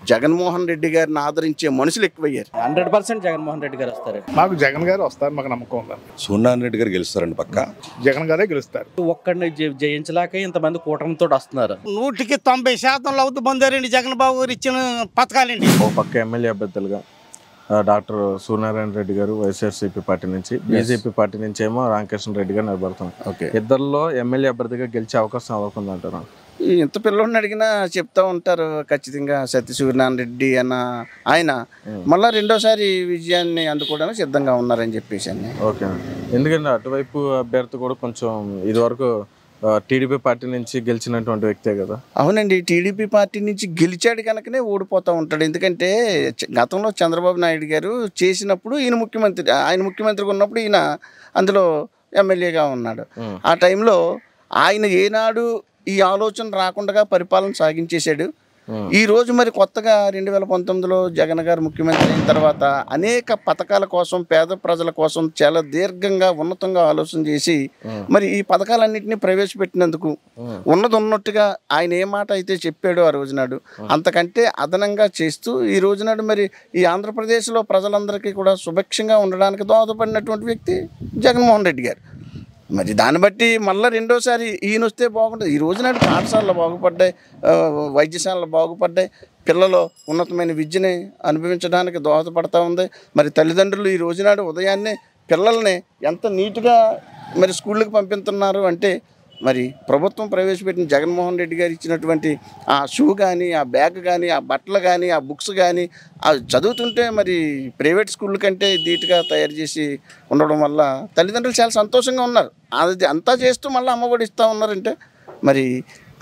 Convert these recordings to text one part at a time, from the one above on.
జగన్మోహన్ రెడ్డి గారిని ఆదరించే మనుషులు ఎక్కువయ్యారు. 100% జగన్మోహన్ రెడ్డి గారు వస్తారు. మాకు జగన్ గారు వస్తారు, మాకు నమ్మకం ఉందండి. సూర్యనారాయణ రెడ్డి గారు గెలుస్తారండి, పక్క జగన్ గారే గెలుస్తారు. ఒక్కడిని జయించలేక ఇంతమంది కూటమితో వస్తున్నారు. 100% అవుతూ పొందారండి జగన్ బాబు గారు ఇచ్చిన పథకాలండి. ఓ పక్క ఎమ్మెల్యే అభ్యర్థులుగా డాక్టర్ సూర్యనారాయణ రెడ్డి గారు వైఎస్ఆర్సీపీ పార్టీ నుంచి, బీజేపీ పార్టీ నుంచి ఏమో రామకృష్ణ రెడ్డి గారు నిలబడుతున్నారు. ఇద్దరిలో ఎమ్మెల్యే అభ్యర్థిగా గెలిచే అవకాశం అవ్వకుందంటారు. ఇంత పిల్లల్ని అడిగినా చెప్తా ఉంటారు ఖచ్చితంగా సూర్యనారాయణ రెడ్డి అన్న ఆయన మళ్ళీ రెండోసారి విజయాన్ని అందుకోవడానికి సిద్ధంగా ఉన్నారని చెప్పేసి. ఓకే, ఎందుకంటే అటువైపు అభ్యర్థి కూడా కొంచెం ఇదివరకు టీడీపీ పార్టీ నుంచి గెలిచినటువంటి వ్యక్తే కదా. అవునండి, టీడీపీ పార్టీ నుంచి గెలిచాడు కనుకనే ఓడిపోతూ ఉంటాడు. ఎందుకంటే గతంలో చంద్రబాబు నాయుడు గారు చేసినప్పుడు ఆయన ముఖ్యమంత్రిగా ఉన్నప్పుడు ఈయన అందులో ఎమ్మెల్యేగా ఉన్నాడు. ఆ టైంలో ఆయన ఏనాడు ఈ ఆలోచన రాకుండా పరిపాలన సాగించేశాడు. ఈ రోజు మరి కొత్తగా 2019లో జగన్ గారు ముఖ్యమంత్రి అయిన తర్వాత అనేక పథకాల కోసం, పేద ప్రజల కోసం చాలా దీర్ఘంగా ఉన్నతంగా ఆలోచన చేసి మరి ఈ పథకాలన్నింటినీ ప్రవేశపెట్టినందుకు ఉన్నట్టుగా ఆయన ఏ మాట అయితే చెప్పాడో ఆ రోజునాడు అంతకంటే అదనంగా చేస్తూ ఈ రోజునాడు మరి ఈ ఆంధ్రప్రదేశ్లో ప్రజలందరికీ కూడా సుభిక్షంగా ఉండడానికి దోహదపడినటువంటి వ్యక్తి జగన్మోహన్ రెడ్డి గారు. మరి దాన్ని బట్టి మళ్ళీ రెండోసారి ఈయన వస్తే బాగుంటుంది. ఈ రోజునాడు పాఠశాలలు బాగుపడ్డాయి, వైద్యశాలలు బాగుపడ్డాయి, పిల్లలు ఉన్నతమైన విద్యని అనుభవించడానికి దోహదపడతా ఉంది. మరి తల్లిదండ్రులు ఈ రోజునాడు ఉదయాన్నే పిల్లల్ని ఎంత నీట్గా మరి స్కూళ్ళకి పంపిస్తున్నారు అంటే మరి ప్రభుత్వం ప్రవేశపెట్టిన జగన్మోహన్ రెడ్డి గారు ఇచ్చినటువంటి ఆ షూ కానీ, ఆ బ్యాగ్ కానీ, ఆ బట్టలు కానీ, ఆ బుక్స్ కానీ చదువుతుంటే మరి ప్రైవేట్ స్కూళ్ళ కంటే ధీటుగా తయారు చేసి ఉండడం వల్ల తల్లిదండ్రులు చాలా సంతోషంగా ఉన్నారు. అది అంతా చేస్తూ మళ్ళీ అమ్మఒడి ఇస్తూ ఉన్నారంటే మరి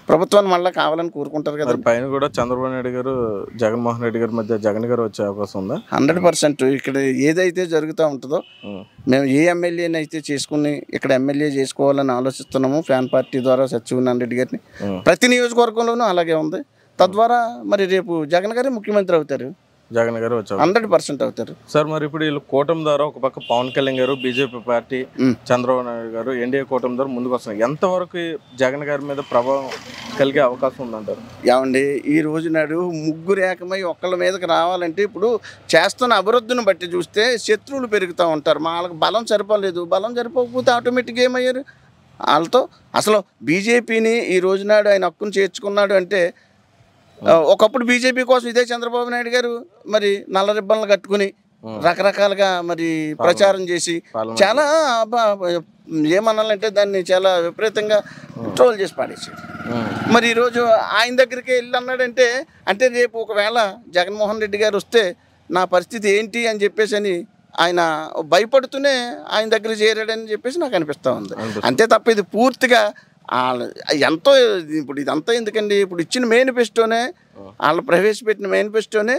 ప్రభుత్వాన్ని మళ్ళీ కావాలని కోరుకుంటారు కదా. పైన కూడా చంద్రబాబు నాయుడు గారు జగన్మోహన్ రెడ్డి గారి మధ్య జగన్ గారు వచ్చే అవకాశం ఉందా? 100%. ఇక్కడ ఏదైతే జరుగుతూ ఉంటుందో మేము ఏ ఎమ్మెల్యేని అయితే చేసుకుని ఇక్కడ ఎమ్మెల్యే చేసుకోవాలని ఆలోచిస్తున్నాము ఫ్యాన్ పార్టీ ద్వారా సత్యనారాయణ రెడ్డి గారిని ప్రతి నియోజకవర్గంలోనూ అలాగే ఉంది. తద్వారా మరి రేపు జగన్ గారే ముఖ్యమంత్రి అవుతారు. జగన్ గారు వచ్చారు 100% అవుతారు సార్. మరి ఇప్పుడు వీళ్ళు కూటమి ద్వారా ఒక పక్క పవన్ కళ్యాణ్ గారు, బీజేపీ పార్టీ, చంద్రబాబు నాయుడు గారు ఎన్డీఏ కూటమి ద్వారా ముందుకు వస్తున్నారు. ఎంతవరకు జగన్ గారి మీద ప్రభావం కలిగే అవకాశం ఉందంటారు? ఏమండి, ఈ రోజు నాడు ముగ్గురు ఏకమై ఒక్కళ్ళ మీదకి రావాలంటే ఇప్పుడు చేస్తున్న అభివృద్ధిని బట్టి చూస్తే శత్రువులు పెరుగుతూ ఉంటారు. వాళ్ళకి బలం సరిపోలేదు. బలం సరిపోకపోతే ఆటోమేటిక్గా ఏమయ్యారు వాళ్ళతో. అసలు బీజేపీని ఈ రోజునాడు ఆయన హక్కును చేర్చుకున్నాడు అంటే ఒకప్పుడు బీజేపీ కోసం ఇదే చంద్రబాబు నాయుడు గారు మరి నల్ల రిబ్బన్లు కట్టుకుని రకరకాలుగా మరి ప్రచారం చేసి చాలా ఏమనాలంటే దాన్ని చాలా విపరీతంగా ట్రోల్ చేసి పాడేసాడు. మరి ఈరోజు ఆయన దగ్గరికి వెళ్ళి అన్నాడంటే అంటే రేపు ఒకవేళ జగన్మోహన్ రెడ్డి గారు వస్తే నా పరిస్థితి ఏంటి అని చెప్పేసి అని ఆయన భయపడుతూనే ఆయన దగ్గర చేరాడని చెప్పేసి నాకు అనిపిస్తూ ఉంది. అంతే తప్ప ఇది పూర్తిగా ఎంతో ఇప్పుడు ఇదంతా ఎందుకండి, ఇప్పుడు ఇచ్చిన మేనిఫెస్టోనే వాళ్ళు ప్రవేశపెట్టిన మేనిఫెస్టోనే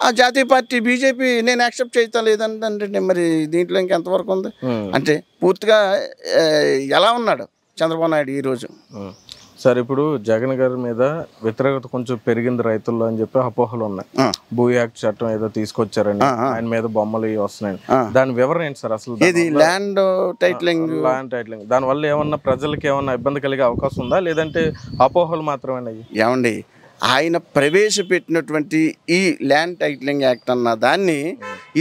ఆ జాతీయ పార్టీ బీజేపీ నేను యాక్సెప్ట్ చేస్తా లేదంటే మరి దీంట్లో ఇంకెంతవరకు ఉంది అంటే పూర్తిగా ఎలా ఉన్నాడు చంద్రబాబు నాయుడు ఈరోజు. సార్, ఇప్పుడు జగన్ గారి మీద వ్యతిరేకత కొంచెం పెరిగింది రైతుల్లో అని చెప్పి అపోహలు ఉన్నాయి. భూ యాక్ట్ చట్టం ఏదో తీసుకొచ్చారని, ఆయన మీద బొమ్మలు వస్తున్నాయి. దాని వివరణ ఏంటి సార్? అసలు ల్యాండ్ టైటిలింగ్ దానివల్ల ఏమన్నా ప్రజలకి ఏమన్నా ఇబ్బంది కలిగే అవకాశం ఉందా, లేదంటే అపోహలు మాత్రమే? ఏమండి, ఆయన ప్రవేశపెట్టినటువంటి ఈ ల్యాండ్ టైటిలింగ్ యాక్ట్ అన్న దాన్ని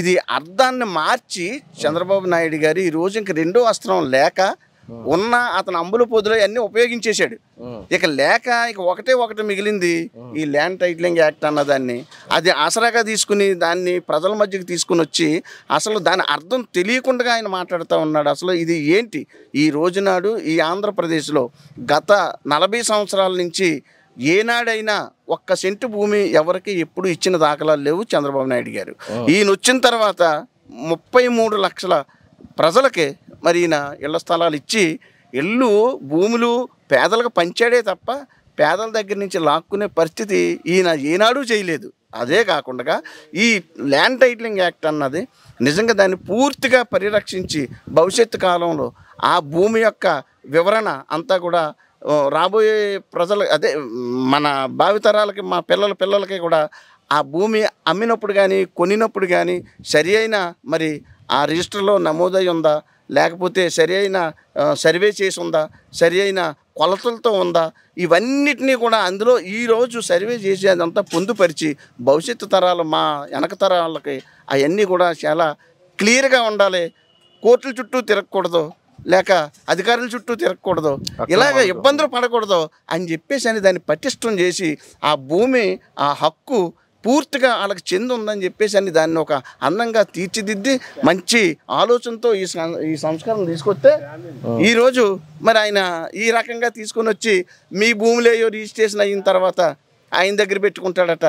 ఇది అర్థాన్ని మార్చి చంద్రబాబు నాయుడు గారు ఈ రోజు ఇంక రెండో అస్త్రం లేక ఉన్న అతను అంబుల పొదులు అన్నీ ఉపయోగించేశాడు. ఇక లేక ఇక ఒకటి మిగిలింది ఈ ల్యాండ్ టైటిలింగ్ యాక్ట్ అన్నదాన్ని. అది ఆసరాగా తీసుకుని దాన్ని ప్రజల మధ్యకి తీసుకుని వచ్చి అసలు దాని అర్థం తెలియకుండా ఆయన మాట్లాడుతూ ఉన్నాడు. అసలు ఇది ఏంటి? ఈ రోజునాడు ఈ ఆంధ్రప్రదేశ్లో గత 40 సంవత్సరాల నుంచి ఏనాడైనా 1 సెంటు భూమి ఎవరికి ఎప్పుడు ఇచ్చిన దాఖలాలు లేవు చంద్రబాబు నాయుడు గారు. ఈయన వచ్చిన తర్వాత 33 లక్షల ప్రజలకి మరి ఈయన ఇళ్ల స్థలాలు ఇచ్చి ఇళ్ళు భూములు పేదలకు పంచాడే తప్ప పేదల దగ్గర నుంచి లాక్కునే పరిస్థితి ఈయన ఏనాడు చేయలేదు. అదే కాకుండా ఈ ల్యాండ్ టైటిలింగ్ యాక్ట్ అన్నది నిజంగా దాన్ని పూర్తిగా పరిరక్షించి భవిష్యత్తు కాలంలో ఆ భూమి యొక్క వివరణ అంతా కూడా రాబోయే ప్రజలు అదే మన భావితరాలకి మా పిల్లలకి కూడా ఆ భూమి అమ్మినప్పుడు కానీ కొనినప్పుడు కానీ సరి అయిన మరి ఆ రిజిస్టర్లో నమోదై ఉందా, లేకపోతే సరి అయిన సర్వే చేసి ఉందా, సరి అయిన కొలతలతో ఉందా, ఇవన్నిటినీ కూడా అందులో ఈరోజు సర్వే చేసి అదంతా పొందుపరిచి భవిష్యత్తు తరాలు మా వెనక తరాలకి అవన్నీ కూడా చాలా క్లియర్గా ఉండాలి. కోర్టుల చుట్టూ తిరగకూడదు, లేక అధికారుల చుట్టూ తిరగకూడదు, ఇలాగ ఇబ్బందులు పడకూడదు అని చెప్పేసి అని దాన్ని పటిష్టం చేసి ఆ భూమి ఆ హక్కు పూర్తిగా వాళ్ళకి చెంది ఉందని చెప్పేసి అని దాన్ని ఒక అందంగా తీర్చిదిద్ది మంచి ఆలోచనతో ఈ సంస్కారం తీసుకొస్తే ఈరోజు మరి ఆయన ఈ రకంగా తీసుకొని వచ్చి మీ భూమిలో రిజిస్ట్రేషన్ అయిన తర్వాత ఆయన దగ్గర పెట్టుకుంటాడట,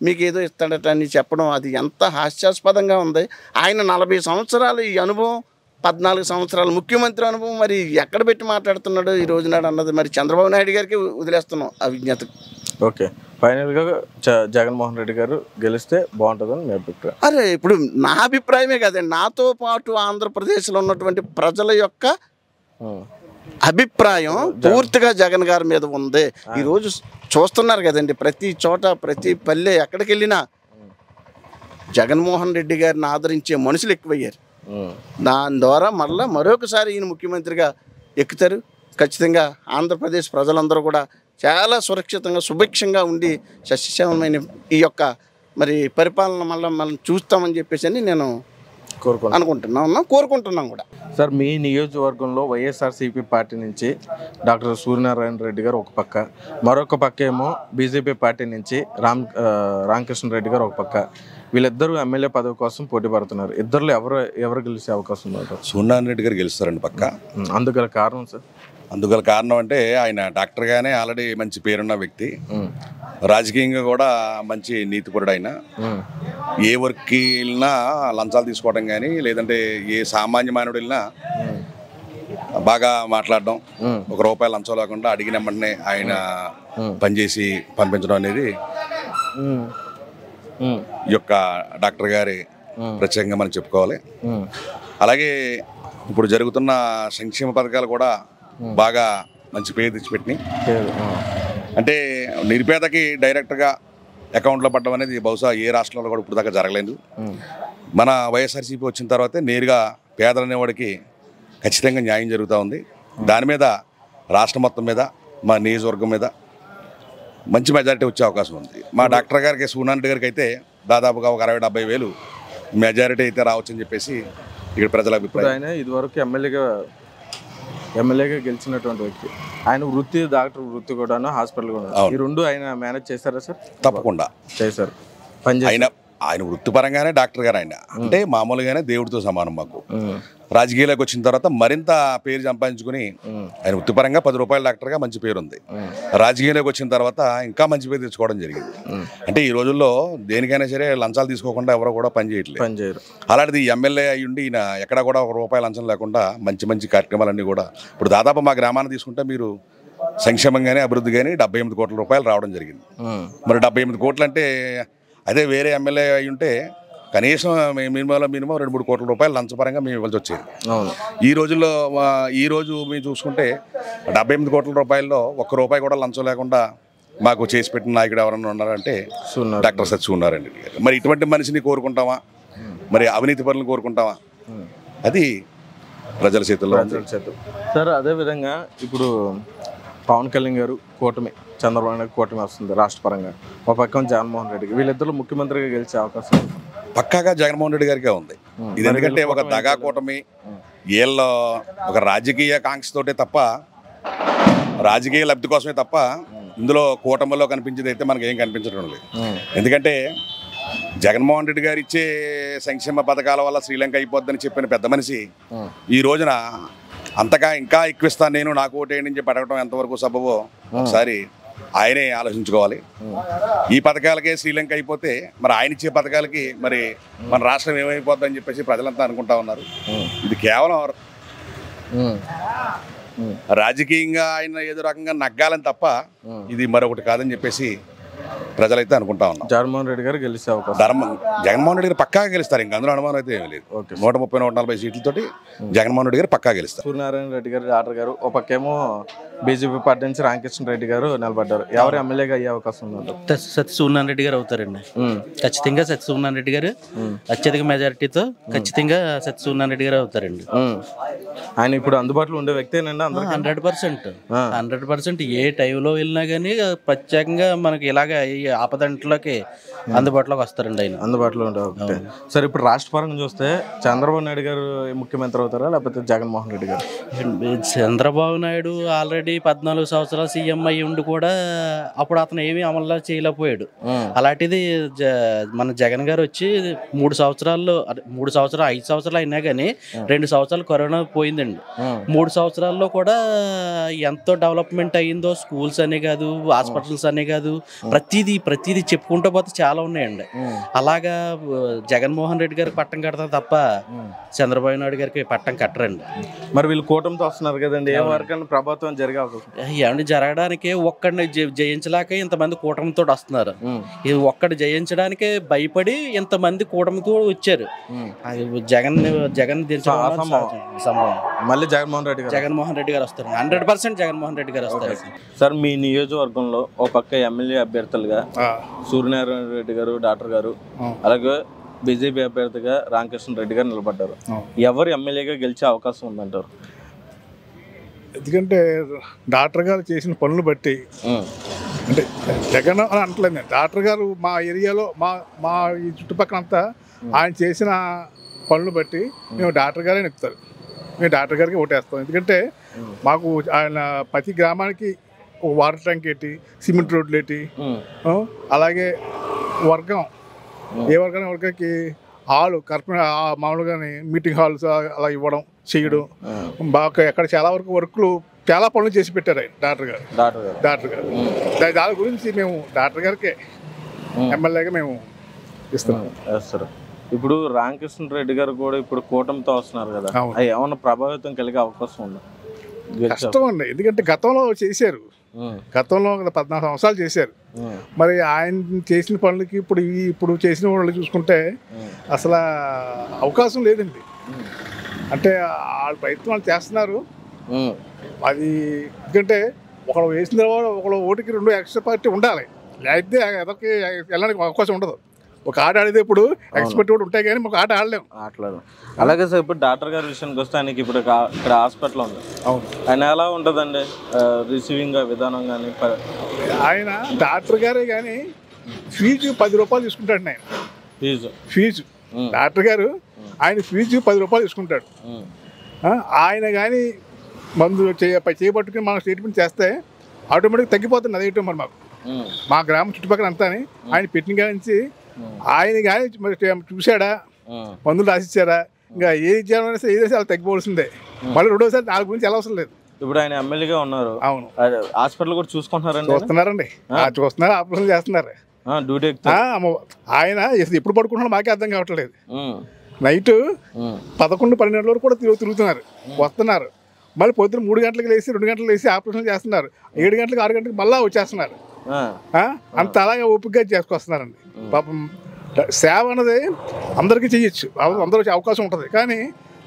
మీకు ఏదో ఇస్తాడట అని చెప్పడం అది ఎంత హాస్యాస్పదంగా ఉంది. ఆయన 40 సంవత్సరాలు ఈ అనుభవం, 14 సంవత్సరాలు ముఖ్యమంత్రి అనుభవం మరి ఎక్కడ పెట్టి మాట్లాడుతున్నాడు ఈ రోజు నాడు అన్నది మరి చంద్రబాబు నాయుడు గారికి వదిలేస్తున్నాం ఆ విజ్ఞత. ఓకే, ఫైనల్గా జగన్మోహన్ రెడ్డి గారు గెలిస్తే బాగుంటుందని మీ అభిప్రాయం? అరే ఇప్పుడు నా అభిప్రాయమే కదండి, నాతో పాటు ఆంధ్రప్రదేశ్లో ఉన్నటువంటి ప్రజల యొక్క అభిప్రాయం పూర్తిగా జగన్ గారి మీద ఉంది. ఈరోజు చూస్తున్నారు కదండి, ప్రతి చోట ప్రతి పల్లె ఎక్కడికి వెళ్ళినా జగన్మోహన్ రెడ్డి గారిని ఆదరించే మనుషులు ఎక్కువయ్యారు. దాని ద్వారా మళ్ళీ మరొకసారి ఈయన ముఖ్యమంత్రిగా ఎక్కుతారు. ఖచ్చితంగా ఆంధ్రప్రదేశ్ ప్రజలందరూ కూడా చాలా సురక్షితంగా సుభిక్షంగా ఉండి సస్యశ్యామమైన ఈ యొక్క మరి పరిపాలన మళ్ళీ మనం చూస్తామని చెప్పేసి అని నేను కోరుకుంటున్నాం కూడా. సార్, మీ నియోజకవర్గంలో వైఎస్ఆర్సీపీ పార్టీ నుంచి డాక్టర్ సూర్యనారాయణ రెడ్డి గారు ఒక పక్క, మరొక పక్క ఏమో బీజేపీ పార్టీ నుంచి రామకృష్ణ రెడ్డి గారు ఒక పక్క, వీళ్ళిద్దరూ ఎమ్మెల్యే పదవి కోసం పోటీ పడుతున్నారు. ఇద్దరులో ఎవరు గెలిచే అవకాశం ఉన్నారు? సూర్యనారాయణ రెడ్డి గారు గెలుస్తారండి పక్క. అందుగల కారణం సార్? అందుగల కారణం అంటే ఆయన డాక్టర్గానే ఆల్రెడీ మంచి పేరున్న వ్యక్తి, రాజకీయంగా కూడా మంచి నీతిపరుడు. ఆయన ఏ వర్క్కి వెళ్ళినా లంచాలు తీసుకోవడం కానీ, లేదంటే ఏ సామాన్య మానవుడు వెళ్ళినా బాగా మాట్లాడడం, ₹1 లంచం లేకుండా అడిగిన వెంటనే ఆయన పనిచేసి పంపించడం అనేది ఈ యొక్క డాక్టర్ గారి ప్రత్యేకంగా మనం చెప్పుకోవాలి. అలాగే ఇప్పుడు జరుగుతున్న సంక్షేమ పథకాలు కూడా బాగా మంచి పేరు తెచ్చిపెట్టినాయి. అంటే నిరుపేదకి డైరెక్ట్గా అకౌంట్లో పడడం అనేది బహుశా ఏ రాష్ట్రంలో కూడా ఇప్పుడు దాకా జరగలేదు. మన వైఎస్ఆర్సీపీ వచ్చిన తర్వాతే నేరుగా పేదలు అనేవాడికి ఖచ్చితంగా న్యాయం జరుగుతూ ఉంది. దాని మీద రాష్ట్రం మొత్తం మీద మా నియోజకవర్గం మీద మంచి మెజారిటీ వచ్చే అవకాశం ఉంది. మా డాక్టర్ గారికి సూర్యనారాయణ రెడ్డి గారికి అయితే దాదాపుగా ఒక 60-70 వేలు మెజారిటీ అయితే రావచ్చని చెప్పేసి ఇక్కడ ప్రజల అభిప్రాయం. ఆయన ఇదివరకు ఎమ్మెల్యేగా గెలిచినటువంటి వ్యక్తి, ఆయన వృత్తి డాక్టర్ వృత్తి కూడా హాస్పిటల్ కూడా, ఈ రెండు ఆయన మేనేజ్ చేశారా సార్? తప్పకుండా చేశారు. ఆయన వృత్తిపరంగానే డాక్టర్ గారు. ఆయన అంటే మామూలుగానే దేవుడితో సమానం. మాకు రాజకీయాలకు వచ్చిన తర్వాత మరింత పేరు సంపాదించుకుని ఆయన వృత్తిపరంగా ₹10 డాక్టర్గా మంచి పేరు ఉంది. రాజకీయాలకు వచ్చిన తర్వాత ఇంకా మంచి పేరు తెచ్చుకోవడం జరిగింది. అంటే ఈ రోజుల్లో దేనికైనా సరే లంచాలు తీసుకోకుండా ఎవరో కూడా పని చేయట్లేదు. అలాంటిది ఎమ్మెల్యే అయ్యి ఉండి ఈయన ఎక్కడా కూడా ₹1 లంచం లేకుండా మంచి మంచి కార్యక్రమాలన్నీ కూడా ఇప్పుడు దాదాపు మా గ్రామాన్ని తీసుకుంటే మీరు సంక్షేమం కానీ అభివృద్ధి కానీ ₹78 కోట్ల రావడం జరిగింది. మరి 78 కోట్లు అంటే అదే వేరే ఎమ్మెల్యే అయి ఉంటే కనీసం మినిమం ₹2-3 కోట్ల లంచపరంగా మేము ఇవ్వాల్సి వచ్చేది. ఈ రోజు మేము చూసుకుంటే ₹78 కోట్ల ₹1 కూడా లంచం లేకుండా మాకు చేసి పెట్టిన నాయకుడు ఎవరన్నా ఉన్నారంటే డాక్టర్ సూర్యనారాయణ రెడ్డి గారు. మరి ఇటువంటి మనిషిని కోరుకుంటామా? మరి అవినీతి పనులను కోరుకుంటామా? అది ప్రజల చేతుల్లో. సార్, అదేవిధంగా ఇప్పుడు పవన్ కళ్యాణ్ గారు కూటమి, చంద్రబాబు నాయుడు కూటమి వస్తుంది రాష్ట్ర పరంగా, ఒక పక్కన జగన్మోహన్ రెడ్డి, వీళ్ళిద్దరు ముఖ్యమంత్రిగా గెలిచే అవకాశం పక్కాగా జగన్మోహన్ రెడ్డి గారికే ఉంది. ఇది ఎందుకంటే ఒక దగా కూటమి, వీళ్ళు ఒక రాజకీయ కాంక్షతోటే తప్ప, రాజకీయ లబ్ధి కోసమే తప్ప ఇందులో కూటమిలో కనిపించేది అయితే మనకి ఏం కనిపించడం లేదు. ఎందుకంటే జగన్మోహన్ రెడ్డి గారు ఇచ్చే సంక్షేమ పథకాల వల్ల శ్రీలంక అయిపోద్దని చెప్పిన పెద్ద మనిషి ఈ రోజున అంతగా ఇంకా ఎక్కువిస్తాను నేను, నాకు ఓటేయండి అని చెప్పి అడగడం ఎంతవరకు సబబో ఒకసారి ఆయనే ఆలోచించుకోవాలి. ఈ పథకాలకే శ్రీలంక అయిపోతే మరి ఆయన ఇచ్చే పథకాలకి మరి మన రాష్ట్రం ఏమైపోద్దని చెప్పేసి ప్రజలంతా అనుకుంటా ఉన్నారు. ఇది కేవలం రాజకీయంగా ఆయన ఏదో రకంగా నగ్గాలని తప్ప ఇది మరొకటి కాదని చెప్పేసి ప్రజలైతే అనుకుంటా ఉన్నారు. జగన్మోహన్ రెడ్డి గారు గెలిచే అవకాశం, జగన్మోహన్ రెడ్డి గారు పక్కాగా గెలుస్తారు. ఇంకా అందులో అనుమానం అయితే ఏమీ లేదు. 130-140 సీట్లతోటి జగన్మోహన్ రెడ్డి గారు పక్కా గెలుస్తారు. సూర్యనారాయణ రెడ్డి గారు డాక్టర్ గారు ఒక పక్కేమో బీజేపీ పార్టీ నుంచి రామకృష్ణ రెడ్డి గారు నిలబడ్డారు. ఎవరు ఎమ్మెల్యేగా అయ్యే అవకాశం ఉందంటారు? సత్యసూర్యనారాయణ రెడ్డి గారు అవుతారండి. ఖచ్చితంగా సత్యసూర్యనారాయణ రెడ్డి గారు అత్యధిక మెజారిటీతో ఖచ్చితంగా సత్యసూర్యనారాయణ రెడ్డి గారు అవుతారండి. ఆయన ఇప్పుడు అందుబాటులో ఉండే వ్యక్తేనండి అందరూ? 100% ఏ టైంలో వెళ్ళినా కానీ ప్రత్యేకంగా మనకి ఇలాగ ఈ ఆపదంట్లోకి అందుబాటులోకి వస్తారండి ఆయన. అందుబాటులో ఉండే వ్యక్తే. సరే, ఇప్పుడు రాష్ట్ర పరంగా చూస్తే చంద్రబాబు నాయుడు గారు ముఖ్యమంత్రి అవుతారా లేకపోతే జగన్మోహన్ రెడ్డి గారు? చంద్రబాబు నాయుడు ఆల్రెడీ 14 సంవత్సరాలు సీఎం అయ్యి ఉండి కూడా అప్పుడు అతను ఏమీ అమలు చేయలేకపోయాడు. అలాంటిది మన జగన్ గారు వచ్చి 3 సంవత్సరాలు 5 సంవత్సరాలు అయినా కానీ 2 సంవత్సరాలు కరోనా పోయిందండి. 3 సంవత్సరాల్లో కూడా ఎంతో డెవలప్మెంట్ అయ్యిందో, స్కూల్స్ అనే కాదు, హాస్పిటల్స్ అనే కాదు, ప్రతిదీ చెప్పుకుంటూ పోతే చాలా ఉన్నాయండి. అలాగా జగన్మోహన్ రెడ్డి గారికి పట్టం కడతారు తప్ప చంద్రబాబు నాయుడు గారికి పట్టం కట్టరండి. మరి వీళ్ళు కూటమితో వస్తున్నారు కదండి, ఏ వరకైనా ప్రభావం జరిగే అవకాశం? ఏమంటే జరగడానికి ఒక్కడిని జయించలేక ఇంతమంది కూటమితో వస్తున్నారు. ఇది ఒక్కడి జయించడానికే భయపడి ఇంతమంది కూటమితో వచ్చారు. జగన్ సంభవం మళ్ళీ జగన్మోహన్ రెడ్డి గారు వస్తారు. 100% జగన్మోహన్ రెడ్డి గారు వస్తారు. సార్, మీ నియోజకవర్గంలో ఒక పక్క ఎమ్మెల్యే అభ్యర్థులుగా సూర్యనారాయణ రెడ్డి గారు, డాక్టర్ గారు, అలాగే బీజేపీ అభ్యర్థిగా రామకృష్ణ రెడ్డి గారు నిలబడ్డారు. ఎవరు ఎమ్మెల్యేగా గెలిచే అవకాశం ఉందంటారు? ఎందుకంటే డాక్టర్ గారు చేసిన పనులు బట్టి, అంటే జగన్ అని అంటలేదు, డాక్టర్ గారు మా ఏరియాలో మా ఈ చుట్టుపక్కల అంతా ఆయన చేసిన పనులు బట్టి మేము డాక్టర్ గారే నెక్కుతారు. మేము డాక్టర్ గారికి ఓటేస్తాం. ఎందుకంటే మాకు ఆయన ప్రతి గ్రామానికి ఒక వాటర్ ట్యాంక్ ఏంటి, సిమెంట్ రోడ్లు ఏంటి, అలాగే వర్గం ఏ వర్గానికి హాలు మామూలుగానే మీటింగ్ హాల్స్ అలా ఇవ్వడం చేయడం బాగా ఎక్కడ చాలా వరకు వర్క్లు చాలా పనులు చేసి పెట్టారు ఆయన డాక్టర్ గారు. దాని గురించి మేము డాక్టర్ గారికే ఎమ్మెల్యేగా మేము ఇస్తున్నాం. ఇప్పుడు రామకృష్ణ రెడ్డి గారు కూడా ఇప్పుడు కూటమితో వస్తున్నారు కదా, అది ఏమన్నా ప్రభావితం కలిగే అవకాశం ఉందా? కష్టం అండి, ఎందుకంటే గతంలో చేశారు, గతంలో 14 సంవత్సరాలు చేశారు. మరి ఆయన చేసిన పనులకి ఇప్పుడు చేసిన వాళ్ళు చూసుకుంటే అసలు అవకాశం లేదండి. అంటే వాళ్ళ ప్రయత్నం వాళ్ళు చేస్తున్నారు. అది ఎందుకంటే ఒకళ్ళు వేసిన తర్వాత ఒకళ్ళు ఓటుకి 2 ఎక్స్ట్రా పార్టీ ఉండాలి, లేకపోతే అదొక వెళ్ళడానికి అవకాశం ఉండదు. ఒక ఆట ఆడితే ఇప్పుడు ఎక్స్పర్ట్ కూడా ఉంటాయి కానీ ఒక ఆట ఆడలేము. అలాగే సార్, ఇప్పుడు డాక్టర్ గారి విషయానికి వస్తే ఆయనకి ఇప్పుడు ఇక్కడ హాస్పిటల్ ఉంది. అవును, ఆయన ఎలా ఉంటుందండి రిసీవింగ్ విధానం కానీ? ఆయన డాక్టర్ గారే కానీ ఫీజు 10 రూపాయలు తీసుకుంటాడు. ఆయన ఫీజు డాక్టర్ గారు ఆయన ఫీజు 10 రూపాయలు తీసుకుంటాడు. ఆయన కానీ మందు చేపట్టుకుని మనం ట్రీట్మెంట్ చేస్తే ఆటోమేటిక్గా తగ్గిపోతుంది. అదేంటో మరి మా గ్రామం చుట్టుపక్కల అంతా ఆయన పెట్టిన కాడి నుంచి ఆయన కానీ మరి చూశాడా, మందులు రాసిచ్చారా, ఇంకా ఏది ఇచ్చారో ఏదైతే అలా తగ్గిపోవాల్సిందే. మళ్ళీ రెండోసారి దాని గురించి ఎలా అవసరం లేదు. ఇప్పుడు ఆయన ఎమ్మెల్యేగా ఉన్నారు. అవును, హాస్పిటల్ కూడా చూసుకుంటున్నారండి. చూస్తున్నారు, ఆపరేషన్ చేస్తున్నారు. డ్యూటీ ఆయన ఎప్పుడు పడుకుంటున్నారో మాకే అర్థం కావట్లేదు. నైట్ 11-12 వరకు కూడా తిరుగుతున్నారు, వస్తున్నారు. మళ్ళీ పొద్దున్న 3 గంటలకు లేచి 2 గంటలకు లేచి ఆపరేషన్ చేస్తున్నారు. 7 గంటలకు 6 గంటలకు మళ్ళీ వచ్చేస్తున్నారు. అంత అలాగే ఓపికగా చేసుకొస్తున్నారండి. పాపం సేవ అన్నది అందరికీ చేయొచ్చు, అందరూ అవకాశం ఉంటుంది. కానీ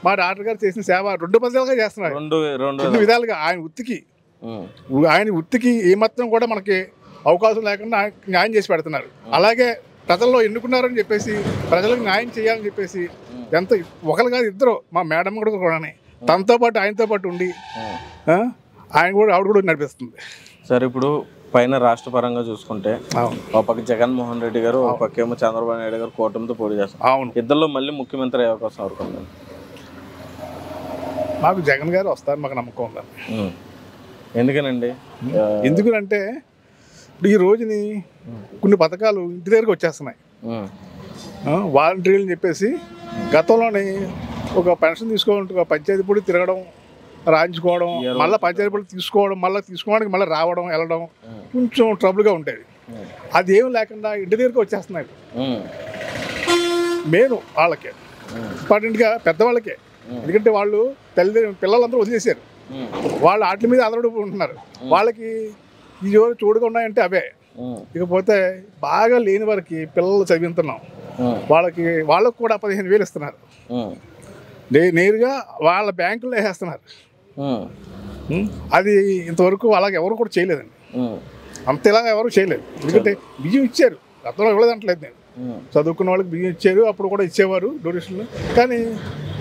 మా డాక్టర్ గారు చేసిన సేవ 2 పదాలుగా చేస్తున్నారు, 2 విధాలుగా. ఆయన వృత్తికి ఏమాత్రం కూడా మనకి అవకాశం లేకుండా న్యాయం చేసి పెడుతున్నారు. అలాగే ప్రజల్లో ఎన్నుకున్నారని చెప్పేసి ప్రజలకు న్యాయం చేయాలని చెప్పేసి ఎంత ఒకరు కాదు, ఇద్దరు, మా మేడం కూడా తనతో పాటు ఆయనతో పాటు ఉండి ఆవిడ కూడా నడిపిస్తుంది. సరే, ఇప్పుడు పైన రాష్ట్ర పరంగా చూసుకుంటే ఒక పక్క జగన్మోహన్ రెడ్డి గారు, ఒక పక్క ఏమో చంద్రబాబు నాయుడు గారు కూటమితో పోటీ చేస్తారు. అవును, ఇద్దరిలో మళ్ళీ ముఖ్యమంత్రి అయ్యే అవకాశం అవుతుంది. మాకు జగన్ గారు వస్తారు, మాకు నమ్మకం ఉందండి. ఎందుకనండి? ఎందుకంటే ఇప్పుడు ఈ రోజుని కొన్ని పథకాలు ఇంటి దగ్గరకు వచ్చేస్తున్నాయి. వాలంటీర్లు చెప్పేసి గతంలోని ఒక పెన్షన్ తీసుకోవాలంటే పంచాయతీ పొడి తిరగడం, రాయించుకోవడం, మళ్ళీ పంచాయతీ పొడి తీసుకోవడం, మళ్ళీ తీసుకోవడానికి మళ్ళీ రావడం వెళ్ళడం కొంచెం ట్రబుల్గా ఉండేది. అది ఏం లేకుండా ఇంటి దగ్గరకు వచ్చేస్తున్నాయి. మెయిన్ వాళ్ళకే ఇంపార్టెంట్గా పెద్దవాళ్ళకే, ఎందుకంటే వాళ్ళు పిల్లలందరూ వదిలేశారు, వాళ్ళు వాటి మీద ఆధారపడి ఉంటున్నారు. వాళ్ళకి ఈ చూడుగా ఉన్నాయంటే అవే. ఇకపోతే బాగా లేని వారికి పిల్లలు చదివిస్తున్నాం, వాళ్ళకు కూడా 15,000 ఇస్తున్నారు, నేరుగా వాళ్ళ బ్యాంకుల్లో వేసేస్తున్నారు. అది ఇంతవరకు అలాగే ఎవరు కూడా చేయలేదండి. అంత ఇలాగ ఎవరు చేయలేదు. ఎందుకంటే బియ్యం ఇచ్చారు, గతంలో ఇవ్వలేదంటలేదు నేను. చదువుకున్న వాళ్ళకి బియ్యం ఇచ్చారు, అప్పుడు కూడా ఇచ్చేవారు డొనేషన్లు. కానీ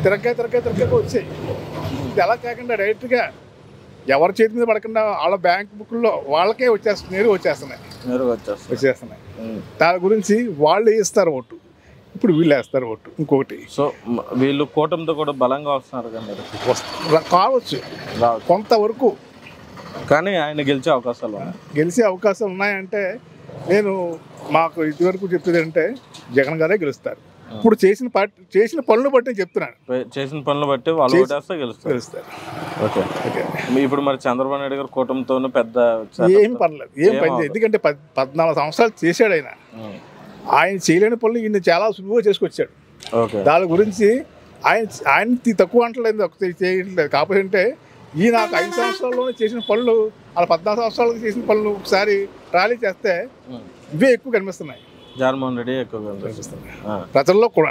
తిరగగా వచ్చాయి. ఇది అలా కాకుండా డైరెక్ట్గా ఎవరి చేతి మీద పడకుండా వాళ్ళ బ్యాంక్ బుక్లో వాళ్ళకే వచ్చేస్తున్నాయి. దాని గురించి వాళ్ళు వేస్తారు ఓటు, ఇప్పుడు వీళ్ళు వేస్తారు ఓటు. ఇంకొకటి, సో వీళ్ళు కూటమితో కూడా బలంగా వస్తున్నారు కదా, కావచ్చు కొంతవరకు. కానీ ఆయన గెలిచే అవకాశాలు ఉన్నాయంటే నేను మాకు ఇదివరకు చెప్పేది అంటే జగన్ గారే గెలుస్తారు. ఇప్పుడు చేసిన పనులు బట్టి చెప్తున్నాను. చేసిన పనులు బట్టి వాళ్ళు గెలుస్తారు. ఓకే. ఇప్పుడు మరి చంద్రబాబు నాయుడు గారు కూటమితోనూ పెద్ద ఏం పర్లేదు, ఏం పని చేయదు. ఎందుకంటే 14 సంవత్సరాలు చేశాడు ఆయన చేయలేని పనులు ఈయన చాలా సులువుగా చేసుకొచ్చాడు. దాని గురించి ఆయన తక్కువ అంటలేదు, చేయట్లేదు. కాకపోతే ఈ నాకు 5 సంవత్సరాల్లోనే చేసిన పనులు, అలా 14 సంవత్సరాలకు చేసిన పనులు ఒకసారి ట్రాలీ చేస్తే ఇవే ఎక్కువ కనిపిస్తున్నాయి. జగన్మోహన్ రెడ్డి ఎక్కువ కనిపిస్తున్నాయి ప్రజల్లో కూడా.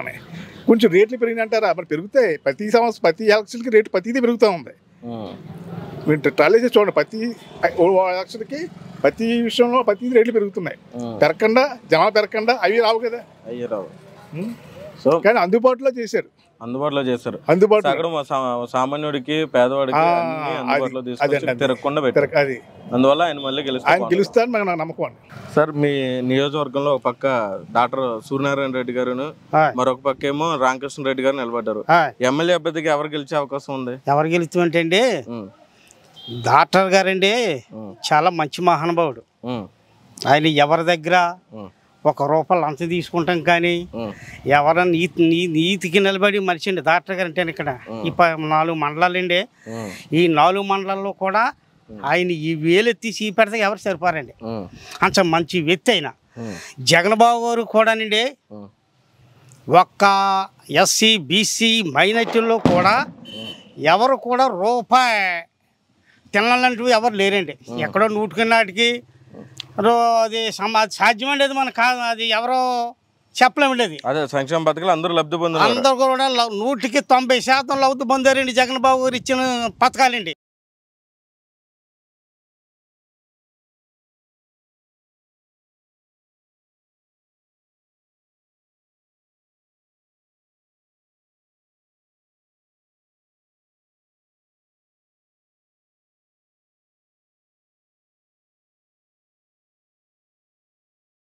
కొంచెం రేట్లు పెరిగినంటారా? మరి పెరుగుతాయి. ప్రతి ఎలక్షన్కి రేటు ప్రతిదీ పెరుగుతూ ఉంది. మీరు ట్రాలీ చేసి చూడండి, ప్రతి ఎలక్షన్కి ప్రతి విషయంలో ప్రతిదీ రేట్లు పెరుగుతున్నాయి. జనాలు పెరగకుండా అవి రావు కదా. సో కానీ అందుబాటులో చేశారు. సామాన్యుడికి పేదవాడికి తిరగకుండా పెట్టారు. అందువల్ల ఆయన మళ్ళీ గెలుస్తారు నాకు నమ్మకం. సార్, మీ నియోజకవర్గంలో ఒక పక్క డాక్టర్ సూర్యనారాయణ రెడ్డి గారును, మరొక పక్క ఏమో రామకృష్ణ రెడ్డి గారు నిలబడ్డారు. ఎమ్మెల్యే అభ్యర్థికి ఎవరు గెలిచే అవకాశం ఉంది? ఎవరు గెలుస్తుంటే అండి, డాక్టర్ గారండి చాలా మంచి మహానుభావుడు. ఆయన ఎవరి దగ్గర ₹1 లంచ తీసుకుంటాం కానీ ఎవరన్నా నీతికి నిలబడి మనిషి అండి డాక్టర్ గారు అంటే. ఇక్కడ ఈ 4 మండలాలండి, ఈ 4 మండలాల్లో కూడా ఆయన ఈ వేలెత్తి పెడితే ఎవరు సరిపోరండి. అంత మంచి వ్యక్తి అయినా. జగన్బాబు గారు కూడానండి ఒక్క ఎస్సీ బీసీ మైనారిటీల్లో కూడా ఎవరు కూడా రూపాయి తినాలంటూ ఎవరు లేరండి. ఎక్కడో 100కి నాటికి అది సాధ్యమండి. అది మనకు కాదు, అది ఎవరో చెప్పలేమండి. అది అదే సంక్షేమ పథకాలు అందరూ లబ్ధి పొందారు. అందరూ కూడా 100కి 90% లబ్ధి పొందారండి జగన్బాబు గారు ఇచ్చిన పథకాలండి.